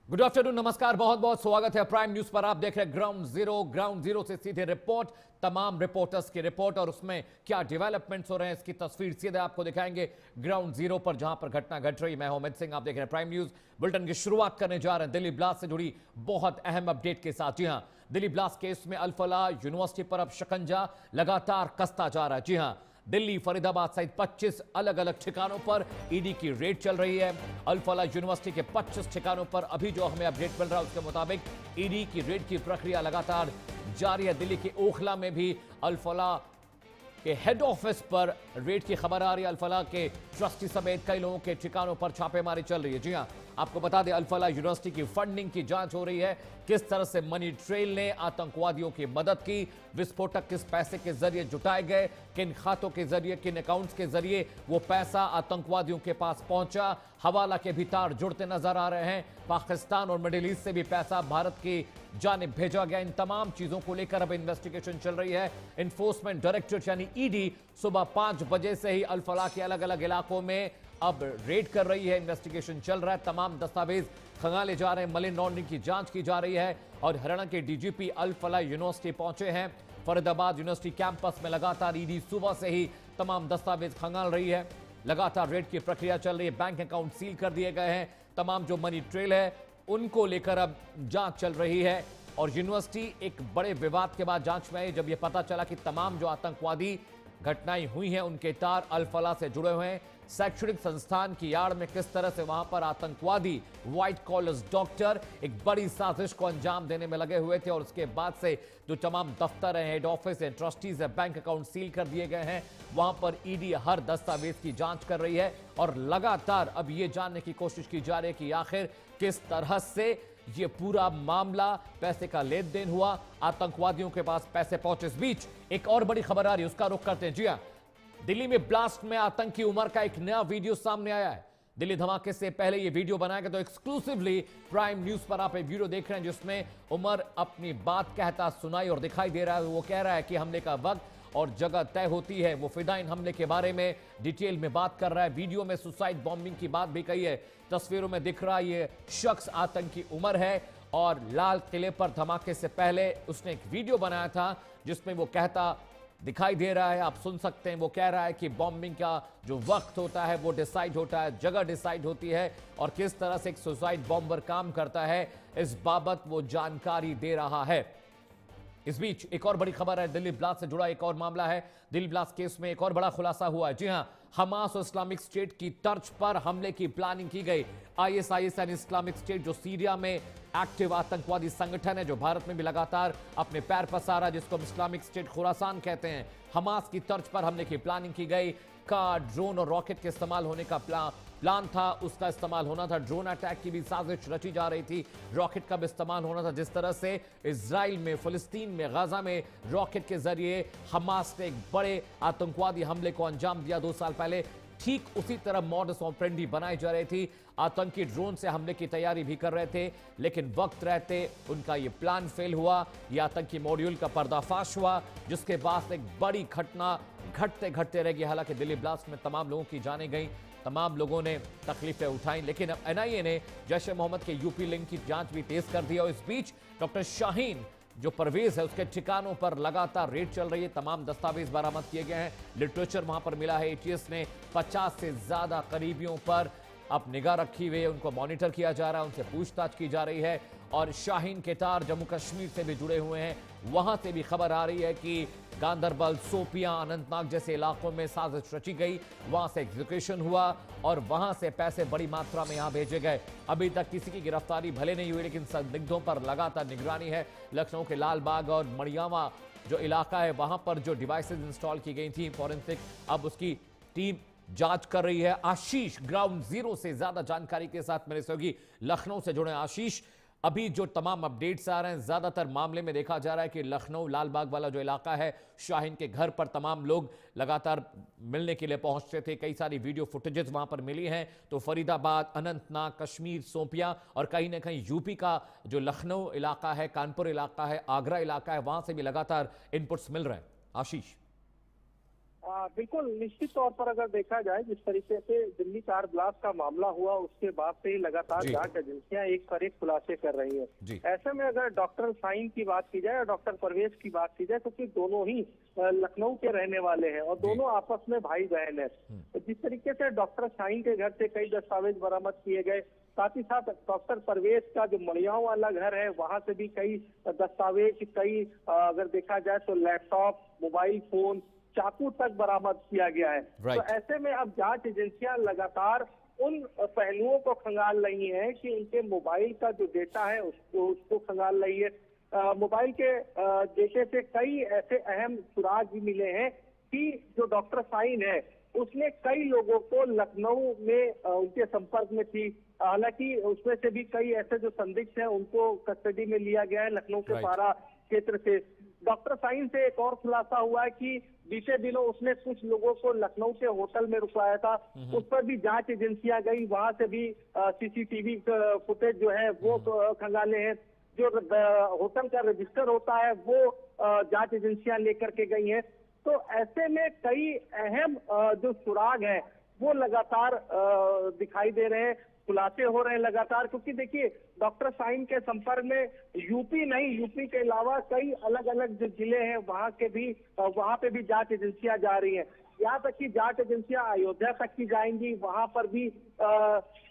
Good afternoon, नमस्कार, बहुत बहुत स्वागत है प्राइम न्यूज पर। आप देख रहे हैं ग्राउंड जीरो से सीधे रिपोर्ट, तमाम रिपोर्टर्स की रिपोर्ट और उसमें क्या डेवलपमेंट्स हो रहे हैं इसकी तस्वीर सीधे आपको दिखाएंगे ग्राउंड जीरो पर, जहां पर घटना घट रही। मैं हूं अमित सिंह, आप देख रहे हैं प्राइम न्यूज। बुलेटिन की शुरुआत करने जा रहे हैं दिल्ली ब्लास्ट से जुड़ी बहुत अहम अपडेट के साथ। जी हां, दिल्ली ब्लास्ट केस में अल फलाह यूनिवर्सिटी पर अब शिकंजा लगातार कसता जा रहा है। जी हां, दिल्ली, फरीदाबाद सहित 25 अलग अलग ठिकानों पर ईडी की रेड चल रही है। अल फलाह यूनिवर्सिटी के 25 ठिकानों पर अभी जो हमें अपडेट मिल रहा है उसके मुताबिक ईडी की रेड की प्रक्रिया लगातार जारी है। दिल्ली के ओखला में भी अल फलाह के हेड ऑफिस पर रेड की खबर आ रही है। अल फलाह के ट्रस्टी समेत कई लोगों के ठिकानों पर छापेमारी चल रही है। जी हां, आपको बता दें, अल फलाह यूनिवर्सिटी की फंडिंग की जांच हो रही है। किस तरह से मनी ट्रेल ने आतंकवादियों की मदद की, विस्फोटक किस पैसे के जरिए जुटाए गए, किन खातों के जरिए, किन अकाउंट्स के जरिए वो पैसा आतंकवादियों के पास पहुंचा। हवाला के भी तार जुड़ते नजर आ रहे हैं। पाकिस्तान और मिडिल ईस्ट से भी पैसा भारत की जानिब भेजा गया। इन तमाम चीजों को लेकर अब इन्वेस्टिगेशन चल रही है। एनफोर्समेंट डायरेक्टरेट यानी ईडी सुबह 5 बजे से ही अल फलाह के अलग अलग इलाकों में अब रेड कर रही है। इन्वेस्टिगेशन चल रहा है, तमाम दस्तावेज खंगाले जा रहे हैं, मनी लॉन्ड्रिंग की जांच की जा रही है। और हरियाणा के डीजीपी अल फलाह यूनिवर्सिटी पहुंचे हैं। फरीदाबाद यूनिवर्सिटी कैंपस में लगातार ईडी सुबह से ही तमाम दस्तावेज खंगाल रही है। लगातार रेड की प्रक्रिया चल रही है। बैंक अकाउंट सील कर दिए गए हैं। तमाम जो मनी ट्रेल है उनको लेकर अब जांच चल रही है। और यूनिवर्सिटी एक बड़े विवाद के बाद जांच में आई, जब यह पता चला कि तमाम जो आतंकवादी घटनाएं हुई हैं उनके तार अल फलाह से जुड़े हुए हैं। शैक्षणिक संस्थान की आड़ में किस तरह से वहां पर आतंकवादी व्हाइट कॉलर्स डॉक्टर एक बड़ी साजिश को अंजाम देने में लगे हुए थे। और उसके बाद से जो तमाम दफ्तर हैं, हेड ऑफिस है, ट्रस्टीज है, बैंक अकाउंट सील कर दिए गए हैं। वहां पर ईडी हर दस्तावेज की जांच कर रही है। और लगातार अब यह जानने की कोशिश की जा रही है कि आखिर किस तरह से ये पूरा मामला, पैसे का लेन देन हुआ, आतंकवादियों के पास पैसे पहुंचे। इस बीच एक और बड़ी खबर आ रही है, उसका रुख करते हैं। जी हां, दिल्ली में ब्लास्ट में आतंकी उमर का एक नया वीडियो सामने आया है। दिल्ली धमाके से पहले यह वीडियो बनाया गया, तो एक्सक्लूसिवली प्राइम न्यूज पर आप एक वीडियो देख रहे हैं जिसमें उमर अपनी बात कहता सुनाई और दिखाई दे रहा है। वो कह रहा है कि हमले का वक्त और जगह तय होती है। वो फिदाइन हमले के बारे में डिटेल में बात कर रहा है। वीडियो में सुसाइड बॉम्बिंग की बात भी कही है। तस्वीरों में दिख रहा है ये शख्स आतंकी उमर है। और लाल किले पर धमाके से पहले उसने एक वीडियो बनाया था जिसमें वो कहता दिखाई दे रहा है। आप सुन सकते हैं, वो कह रहा है कि बॉम्बिंग का जो वक्त होता है वो डिसाइड होता है, जगह डिसाइड होती है, और किस तरह से एक सुसाइड बॉम्बर काम करता है इस बाबत वो जानकारी दे रहा है। इस बीच एक और बड़ी खबर है, दिल्ली ब्लास्ट से जुड़ा एक और मामला है। दिल्ली ब्लास्ट केस में एक और बड़ा खुलासा हुआ है। जी हां, हमास और इस्लामिक स्टेट की तर्ज पर हमले की प्लानिंग की गई। आईएसआईएस यानी इस्लामिक स्टेट जो सीरिया में एक्टिव आतंकवादी संगठन है, जो भारत में भी लगातार अपने पैर पसारा, जिसको हम इस्लामिक स्टेट खुरासान कहते हैं, हमास की तर्ज पर हमले की प्लानिंग की गई। कार, ड्रोन और रॉकेट के इस्तेमाल होने का प्लान था, उसका इस्तेमाल होना था। ड्रोन अटैक की भी साजिश रची जा रही थी, रॉकेट का भी इस्तेमाल होना था। जिस तरह से इजराइल में, फिलिस्तीन में, गाजा में रॉकेट के जरिए हमास ने एक बड़े आतंकवादी हमले को अंजाम दिया 2 साल पहले, ठीक उसी तरह मॉडस ऑपरेंडी बनाई जा रही थी। आतंकी ड्रोन से हमले की तैयारी भी कर रहे थे, लेकिन वक्त रहते उनका यह प्लान फेल हुआ। यह आतंकी मॉड्यूल का पर्दाफाश हुआ, जिसके बाद एक बड़ी घटना घटते घटते रह गई। हालांकि दिल्ली ब्लास्ट में तमाम लोगों की जानें गई, तमाम लोगों ने तकलीफें उठाई, लेकिन अब एनआईए ने जैश ए मोहम्मद के यूपी लिंक की जांच भी तेज कर दी। और इस बीच डॉक्टर शाहीन जो परवेज है उसके ठिकानों पर लगातार रेड चल रही है। तमाम दस्तावेज बरामद किए गए हैं, लिटरेचर वहां पर मिला है। एटीएस ने 50 से ज्यादा करीबियों पर अब निगाह रखी हुई है, उनको मॉनिटर किया जा रहा है, उनसे पूछताछ की जा रही है। और शाहीन के तार जम्मू कश्मीर से भी जुड़े हुए हैं। वहां से भी खबर आ रही है कि गांदरबल, सोपियां, अनंतनाग जैसे इलाकों में साजिश रची गई, वहां से एग्जीक्यूशन हुआ और वहां से पैसे बड़ी मात्रा में यहां भेजे गए। अभी तक किसी की गिरफ्तारी भले नहीं हुई, लेकिन संदिग्धों पर लगातार निगरानी है। लखनऊ के लालबाग और मड़ियावा जो इलाका है वहां पर जो डिवाइसेज इंस्टॉल की गई थी फॉरेंसिक, अब उसकी टीम जांच कर रही है। आशीष ग्राउंड जीरो से ज्यादा जानकारी के साथ मेरे सहयोगी लखनऊ से जुड़े। आशीष, अभी जो तमाम अपडेट्स आ रहे हैं, ज्यादातर मामले में देखा जा रहा है कि लखनऊ लालबाग वाला जो इलाका है, शाहीन के घर पर तमाम लोग लगातार मिलने के लिए पहुंचते थे। कई सारी वीडियो फुटेजेस वहां पर मिली हैं। तो फरीदाबाद, अनंतनाग, कश्मीर, सोपियां और कहीं ना कहीं यूपी का जो लखनऊ इलाका है, कानपुर इलाका है, आगरा इलाका है, वहां से भी लगातार इनपुट्स मिल रहे हैं। आशीष, बिल्कुल निश्चित तौर पर अगर देखा जाए जिस तरीके से दिल्ली कार ब्लास्ट का मामला हुआ उसके बाद से ही लगातार जांच एजेंसियां एक पर एक खुलासे कर रही हैं। ऐसे में अगर डॉक्टर शाहीन की बात की जाए और डॉक्टर परवेज की बात की जाए तो कि दोनों ही लखनऊ के रहने वाले हैं और दोनों आपस में भाई बहन है। तो जिस तरीके से डॉक्टर शाहीन के घर से कई दस्तावेज बरामद किए गए, साथ ही साथ डॉक्टर परवेज का जो मड़ियाओं वाला घर है वहां से भी कई दस्तावेज, कई अगर देखा जाए तो लैपटॉप, मोबाइल फोन, चाकू तक बरामद किया गया है। तो ऐसे में अब जांच एजेंसियां लगातार उन पहलुओं को खंगाल रही हैं कि उनके मोबाइल का जो डेटा है उसको खंगाल रही है। मोबाइल के डेटे से कई ऐसे अहम सुराग भी मिले हैं कि जो डॉक्टर शाहीन है उसने कई लोगों को लखनऊ में उनके संपर्क में थी। हालांकि उसमें से भी कई ऐसे जो संदिग्ध हैं उनको कस्टडी में लिया गया है लखनऊ के पारा क्षेत्र से। डॉक्टर शाहीन से एक और खुलासा हुआ है कि बीते दिनों उसने कुछ लोगों को लखनऊ के होटल में रुकवाया था, उस पर भी जांच एजेंसियां गई, वहां से भी सीसीटीवी फुटेज जो है वो खंगाले हैं। जो होटल का रजिस्टर होता है वो जांच एजेंसियां लेकर के गई हैं। तो ऐसे में कई अहम जो सुराग है वो लगातार दिखाई दे रहे हैं, खुलासे हो रहे हैं लगातार। क्योंकि देखिए डॉक्टर शाहीन के संपर्क में यूपी नहीं, यूपी के अलावा कई अलग अलग जो जिले हैं वहां पे भी जांच एजेंसियां जा रही हैं। यहाँ तक कि जांच एजेंसियां अयोध्या तक की जाएंगी, वहां पर भी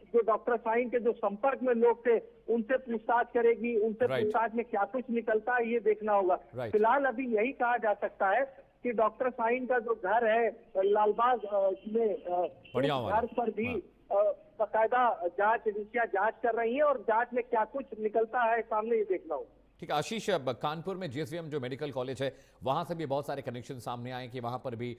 जो डॉक्टर शाहीन के जो संपर्क में लोग थे उनसे पूछताछ करेगी। उनसे पूछताछ में क्या कुछ निकलता है ये देखना होगा। फिलहाल अभी यही कहा जा सकता है कि डॉक्टर शाहीन का जो घर है लालबाग में, घर पर भी बाकायदा जांच एजेंसियां जांच कर रही हैं और जांच में क्या कुछ निकलता है सामने ये देखना होगा। ठीक है आशीष, कानपुर में जीएसवीएम जो मेडिकल कॉलेज है वहां से भी बहुत सारे कनेक्शन सामने आए कि वहां पर भी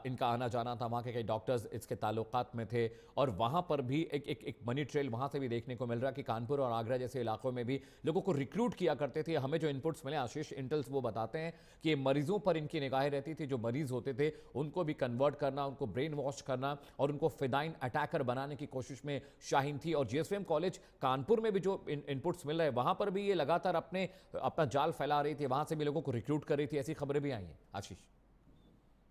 इनका आना जाना था, वहां के कई डॉक्टर्स इसके ताल्लुकात में थे और वहां पर भी एक मनी ट्रेल वहां से भी देखने को मिल रहा है कि कानपुर और आगरा जैसे इलाकों में भी लोगों को रिक्रूट किया करते थे। हमें जो इनपुट्स मिले आशीष, इंटल्स वो बताते हैं कि मरीजों पर इनकी निगाहें रहती थी, जो मरीज होते थे उनको भी कन्वर्ट करना, उनको ब्रेन वॉश करना और उनको फिदाइन अटैकर बनाने की कोशिश में शाहीन थी। और जीएसवीएम कॉलेज कानपुर में भी जो इनपुट्स मिल रहे हैं वहां पर भी ये लगातार अपना जाल फैला रही थी, वहां से भी लोगों को रिक्रूट कर रही थी, ऐसी खबरें भी आई हैं आशीष।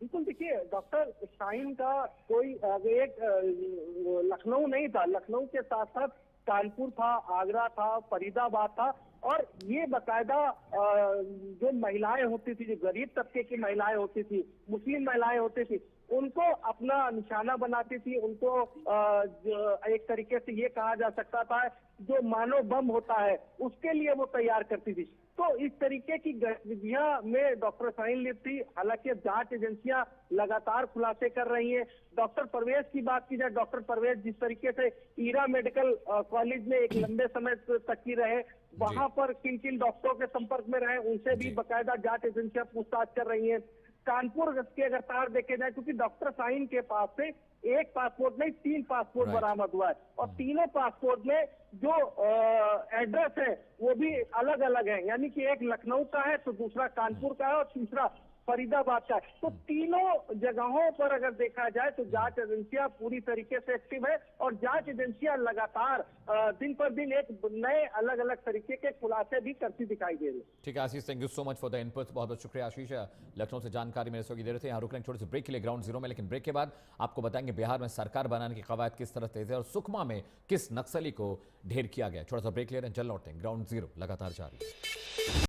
बिल्कुल, देखिए डॉक्टर शाहीन का कोई एक लखनऊ नहीं था, लखनऊ के साथ साथ कानपुर था, आगरा था, फरीदाबाद था और ये बाकायदा जो महिलाएं होती थी, जो गरीब तबके की महिलाएं होती थी, मुस्लिम महिलाएं होती थी, उनको अपना निशाना बनाती थी। उनको एक तरीके से ये कहा जा सकता था जो मानव बम होता है उसके लिए वो तैयार करती थी। तो इस तरीके की गतिविधियां में डॉक्टर शाहीन लिप्त थी। हालांकि जांच एजेंसियां लगातार खुलासे कर रही हैं। डॉक्टर परवेज की बात की जाए, डॉक्टर परवेज जिस तरीके से ईरा मेडिकल कॉलेज में एक लंबे समय तक की रहे, वहां पर किन किन डॉक्टरों के संपर्क में रहे उनसे भी बाकायदा जांच एजेंसियां पूछताछ कर रही हैं। कानपुर के अगर तार देखे जाए, क्योंकि डॉक्टर शाहीन के पास से एक पासपोर्ट नहीं 3 पासपोर्ट बरामद हुआ है और तीनों पासपोर्ट में जो एड्रेस है वो भी अलग अलग है, यानी कि एक लखनऊ का है तो दूसरा कानपुर का है और तीसरा फरीदाबाद का है। तो तीनों जगहों पर अगर देखा जाए तो जांच एजेंसियां पूरी तरीके से एक्टिव है और जांच एजेंसियां लगातार दिन पर दिन एक नए अलग अलग तरीके के खुलासे भी करती दिखाई दे रही है। ठीक है Ashish, thank you so much for the inputs. बहुत बहुत शुक्रिया आशीष, लखनऊ से जानकारी मेरे से दे रहे थे। यहाँ रुक रहे छोटे से ब्रेक के लिए ग्राउंड जीरो में, लेकिन ब्रेक के बाद आपको बताएंगे बिहार में सरकार बनाने की कवायद किस तरह तेज है और सुकमा में किस नक्सली को ढेर किया गया। छोटा सा ब्रेक ले रहे हैं, जल्द लौटते हैं। ग्राउंड जीरो लगातार जारी।